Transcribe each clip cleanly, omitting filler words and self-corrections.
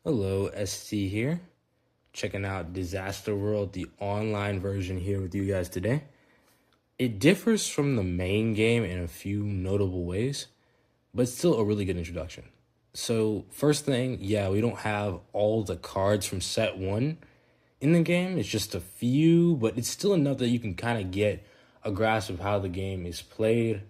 Hello, ST here. Checking out Disaster World, the online version here with you guys today. It differs from the main game in a few notable ways, but it's still a really good introduction. So, first thing, yeah, we don't have all the cards from set one in the game. It's just a few, but it's still enough that you can kind of get a grasp of how the game is played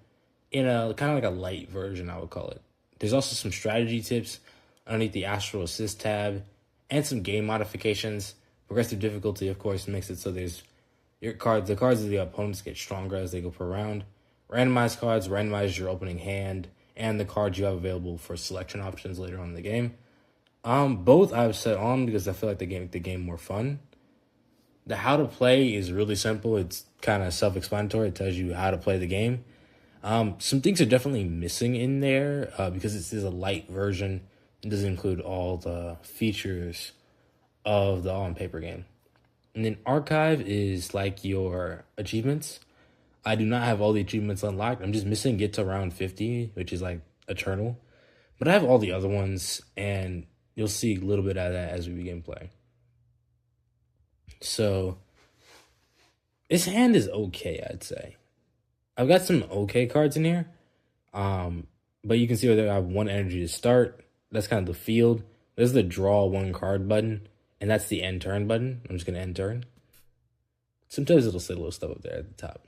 in a kind of like a light version, I would call it. There's also some strategy tips underneath the Astral Assist tab and some game modifications. Progressive difficulty, of course, makes it so there's the cards of the opponents get stronger as they go per round. Randomized cards randomize your opening hand and the cards you have available for selection options later on in the game. Both I've set on because I feel like they make the game more fun. The how to play is really simple. It's kind of self-explanatory. It tells you how to play the game. Some things are definitely missing in there because this is a light version. It doesn't include all the features of the on-paper game. And then archive is like your achievements. I do not have all the achievements unlocked. I'm just missing get to round 50, which is like eternal. But I have all the other ones, and you'll see a little bit of that as we begin playing. So this hand is okay, I'd say. I've got some okay cards in here. But you can see where I have one energy to start. That's kind of the field. There's the draw one card button, and that's the end turn button. I'm just gonna end turn. Sometimes it'll say little stuff up there at the top.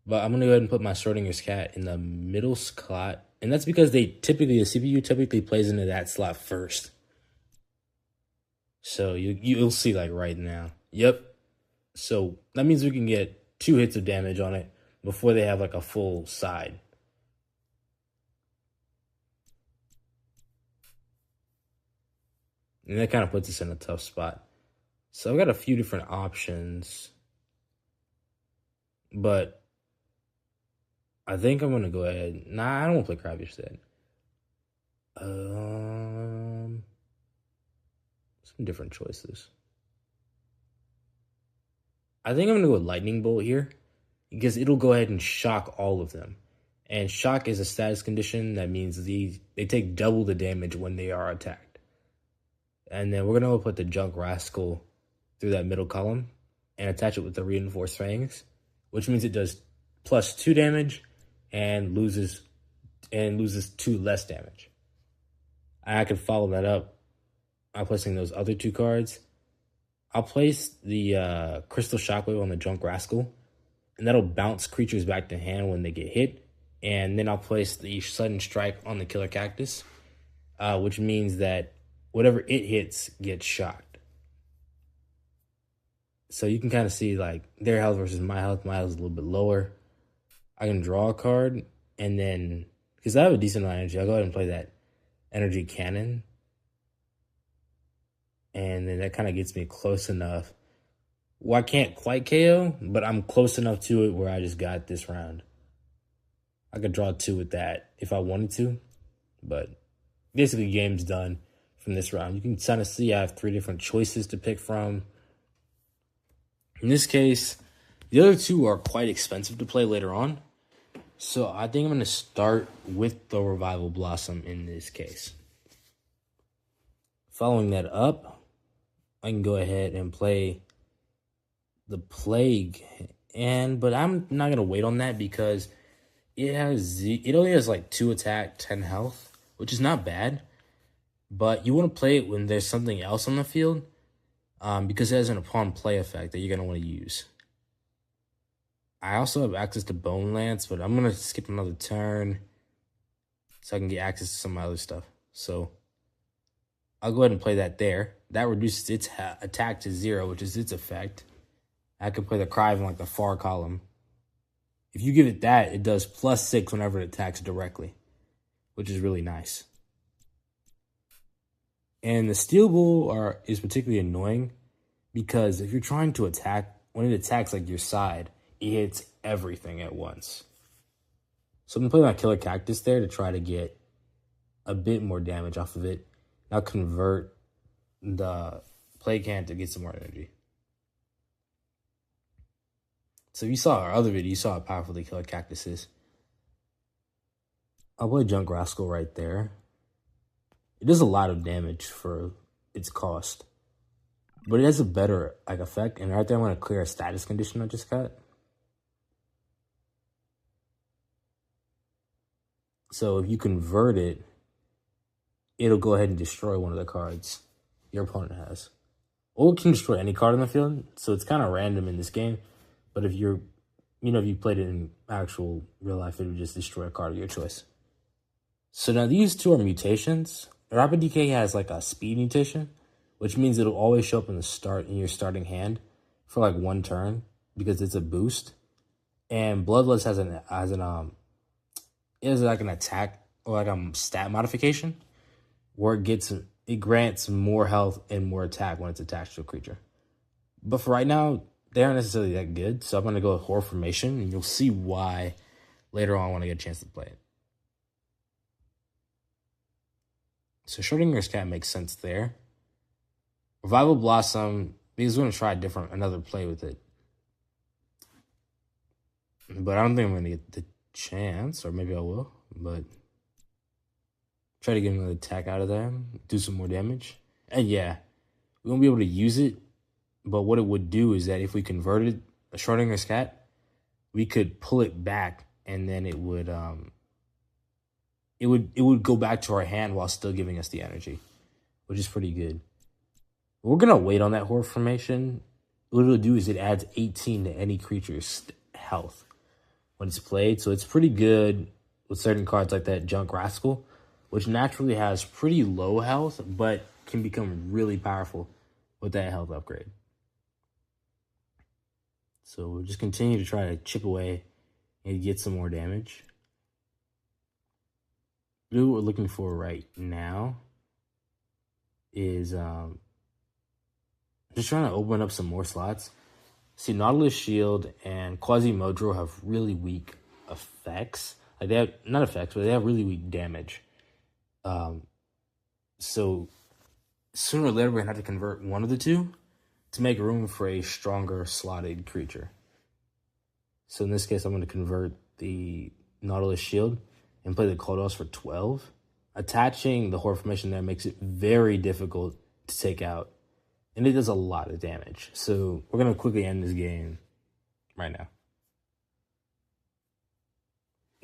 But I'm gonna go ahead and put my Schrodinger's cat in the middle slot. And that's because the CPU typically plays into that slot first. So you'll see like right now. Yep. So that means we can get 2 hits of damage on it before they have like a full side. And that kind of puts us in a tough spot. So I've got a few different options. But I think I'm going to go ahead. Nah, I don't want to play Crab instead. Some different choices. I think I'm going to go with Lightning Bolt here because it'll go ahead and shock all of them. And shock is a status condition that means they take double the damage when they are attacked. And then we're going to put the Junk Rascal through that middle column and attach it with the Reinforced Fangs, which means it does plus 2 damage and loses 2 less damage. I can follow that up by placing those other 2 cards. I'll place the Crystal Shockwave on the Junk Rascal, and that'll bounce creatures back to hand when they get hit. And then I'll place the Sudden Strike on the Killer Cactus, which means that whatever it hits gets shocked. So you can kind of see like their health versus my health. My health is a little bit lower. I can draw a card, and then because I have a decent amount of energy, I'll go ahead and play that Energy Cannon. And then that kind of gets me close enough. Well, I can't quite KO, but I'm close enough to it where I just got this round. I could draw 2 with that if I wanted to, but basically game's done from this round. You can kind of see I have 3 different choices to pick from. In this case, the other 2 are quite expensive to play later on, so I think I'm going to start with the Revival Blossom in this case. Following that up, I can go ahead and play the Plague, but I'm not going to wait on that because it only has like 2 attack, 10 health, which is not bad. But you want to play it when there's something else on the field because it has an upon play effect that you're going to want to use. I also have access to Bone Lance, but I'm going to skip another turn so I can get access to some of my other stuff. So I'll go ahead and play that there. That reduces its attack to 0, which is its effect. I can play the Cry in like the far column. If you give it that, it does plus 6 whenever it attacks directly, which is really nice. And the Steel Bull is particularly annoying because if you're trying to attack, when it attacks like your side, it hits everything at once. So I'm going to play my Killer Cactus there to try to get a bit more damage off of it. Now convert the Plague Hand to get some more energy. So if you saw our other video, you saw how powerful the Killer Cactus is. I'll play Junk Rascal right there. It does a lot of damage for its cost, but it has a better like effect. And right there, I'm going to clear a status condition I just got. So if you convert it, it'll go ahead and destroy one of the cards your opponent has. Or it can destroy any card on the field, so it's kind of random in this game. But if you're, if you played it in actual real life, it would just destroy a card of your choice. So now these two are mutations. Rapid Decay has like a speed mutation, which means it'll always show up in your starting hand for like one turn because it's a boost. And Bloodlust has like an attack or like a stat modification where it grants more health and more attack when it's attached to a creature. But for right now, they aren't necessarily that good, so I'm going to go with Horror Formation, and you'll see why later on when I get a chance to play it. So Schrodinger's cat makes sense there. Revival Blossom, because we're going to try another play with it. But I don't think I'm going to get the chance, or maybe I will, but try to get another attack out of there, do some more damage. And yeah, we won't be able to use it, but what it would do is that if we converted a Schrodinger's cat, we could pull it back, and then it would go back to our hand while still giving us the energy, which is pretty good. We're gonna wait on that Horror Formation. What it'll do is it adds 18 to any creature's health when it's played, so it's pretty good with certain cards like that Junk Rascal, which naturally has pretty low health, but can become really powerful with that health upgrade. So we'll just continue to try to chip away and get some more damage. What we're looking for right now is just trying to open up some more slots. See, Nautilus Shield and Quasimodo have really weak effects. Like they have, not effects, but they have really weak damage. So sooner or later, we're going to have to convert one of the two to make room for a stronger slotted creature. So in this case, I'm going to convert the Nautilus Shield and play the Kodos for 12. Attaching the Horror Formation there makes it very difficult to take out. And it does a lot of damage. So we're going to quickly end this game right now.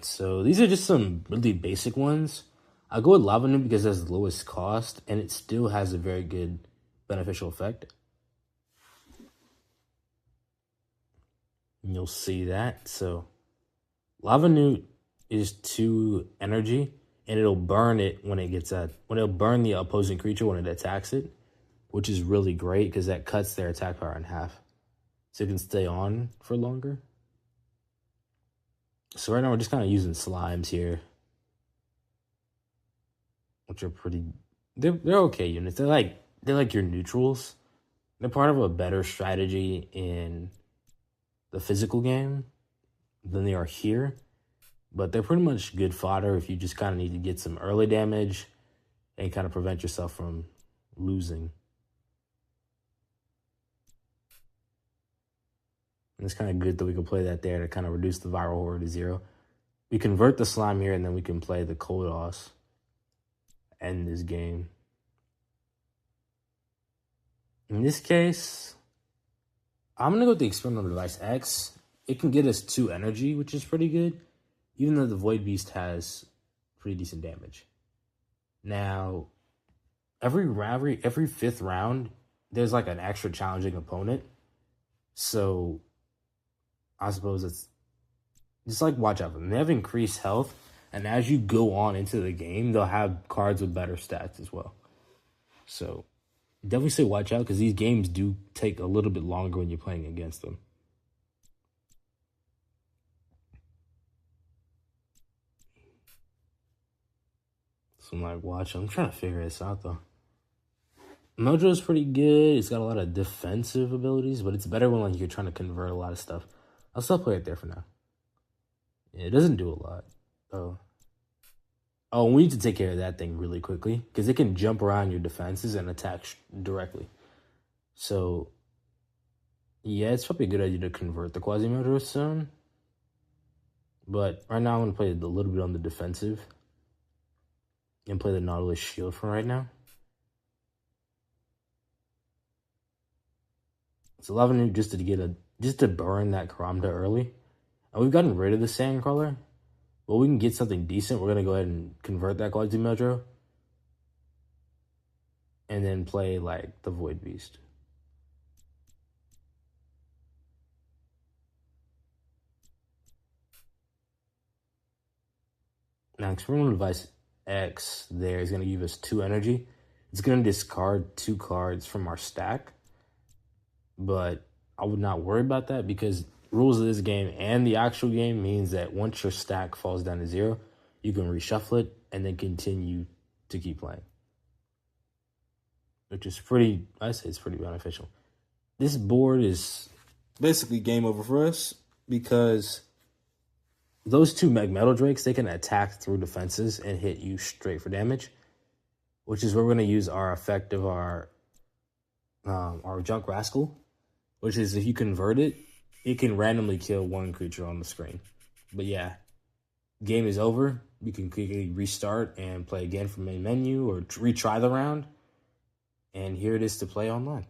So these are just some really basic ones. I'll go with Lava Newt because it has the lowest cost and it still has a very good beneficial effect. And you'll see that. So Lava Newt is 2 energy and it'll burn it when it'll burn the opposing creature when it attacks it, which is really great because that cuts their attack power in half. So it can stay on for longer. So right now we're just kind of using slimes here, which are they're okay units. They're like your neutrals. They're part of a better strategy in the physical game than they are here. But they're pretty much good fodder if you just kind of need to get some early damage and kind of prevent yourself from losing. And it's kind of good that we can play that there to kind of reduce the viral horror to 0. We convert the slime here, and then we can play the Kodos end this game. In this case, I'm going to go with the Experimental Device X. It can get us 2 energy, which is pretty good, even though the Void Beast has pretty decent damage. Now, every 5th round, there's like an extra challenging opponent. So I suppose it's just like watch out for them. They have increased health, and as you go on into the game, they'll have cards with better stats as well. So definitely say watch out because these games do take a little bit longer when you're playing against them. So I'm like, watch. I'm trying to figure this out though. Mojo's pretty good. It's got a lot of defensive abilities, but it's better when like you're trying to convert a lot of stuff. I'll still play it there for now. Yeah, it doesn't do a lot. Oh, we need to take care of that thing really quickly because it can jump around your defenses and attack directly. So, yeah, it's probably a good idea to convert the Quasimodo soon. But right now I'm going to play a little bit on the defensive. and play the Nautilus Shield for right now. It's 11 just to burn that Karamda early. And we've gotten rid of the Sandcrawler. But we can get something decent. We're gonna go ahead and convert that Quality Metro. And then play like the Void Beast. Now, Experimental Device X there is going to give us 2 energy. It's going to discard 2 cards from our stack. But I would not worry about that because rules of this game and the actual game means that once your stack falls down to 0, you can reshuffle it and then continue to keep playing. Which is I say it's pretty beneficial. This board is basically game over for us because those 2 Magmetal Drakes, they can attack through defenses and hit you straight for damage, which is where we're going to use our effect of our Junk Rascal, which is if you convert it, it can randomly kill 1 creature on the screen. But yeah, game is over. You can quickly restart and play again from main menu or retry the round. And here it is to play online.